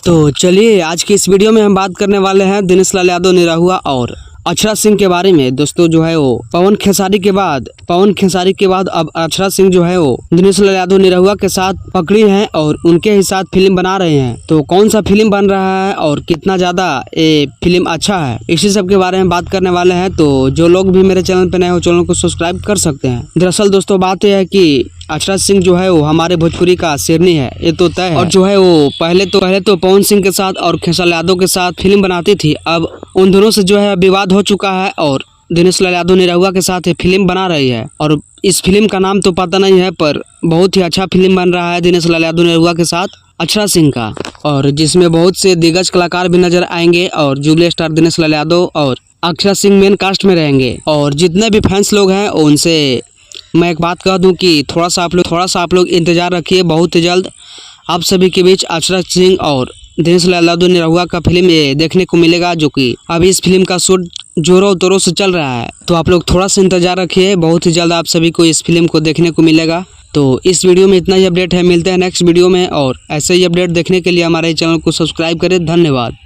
तो चलिए आज की इस वीडियो में हम बात करने वाले हैं दिनेश लाल यादव निरहुआ और अक्षरा सिंह के बारे में। दोस्तों जो है वो पवन खेसारी के बाद अब अक्षरा सिंह जो है वो दिनेश लाल यादव निरहुआ के साथ पकड़ी हैं और उनके ही साथ फिल्म बना रहे हैं। तो कौन सा फिल्म बन रहा है और कितना ज्यादा ये फिल्म अच्छा है, इसी सब के बारे में बात करने वाले हैं। तो जो लोग भी मेरे चैनल पे नए हो चैनल को सब्सक्राइब कर सकते हैं। दरअसल दोस्तों बात यह है कि अक्षरा सिंह जो है वो हमारे भोजपुरी का शेरनी है, ये तो तय है। और जो है वो पहले तो पवन सिंह के साथ और खेसारी यादव के साथ फिल्म बनाती थी। अब उन दोनों से जो है विवाद हो चुका है और दिनेश लाल यादव निरहुआ के साथ ये फिल्म बना रही है। और इस फिल्म का नाम तो पता नहीं है, पर बहुत ही अच्छा फिल्म बन रहा है दिनेश लाल यादव निरहुआ के साथ अक्षरा सिंह का, और जिसमें बहुत से दिग्गज कलाकार भी नजर आएंगे और जुबली स्टार दिनेश लाल यादव और अक्षरा सिंह मेन कास्ट में रहेंगे। और जितने भी फैंस लोग हैं उनसे मैं एक बात कह दूं कि थोड़ा सा आप लोग इंतजार रखिए। बहुत ही जल्द आप सभी के बीच अक्षरा सिंह और दिनेश लाल यादव निरहुआ का फिल्म ये देखने को मिलेगा, जो कि अभी इस फिल्म का शूट जोरों तोरों से चल रहा है। तो आप लोग थोड़ा सा इंतजार रखिए, बहुत ही जल्द आप सभी को इस फिल्म को देखने को मिलेगा। तो इस वीडियो में इतना ही अपडेट है, मिलते हैं नेक्स्ट वीडियो में। और ऐसे ही अपडेट देखने के लिए हमारे चैनल को सब्सक्राइब करें। धन्यवाद।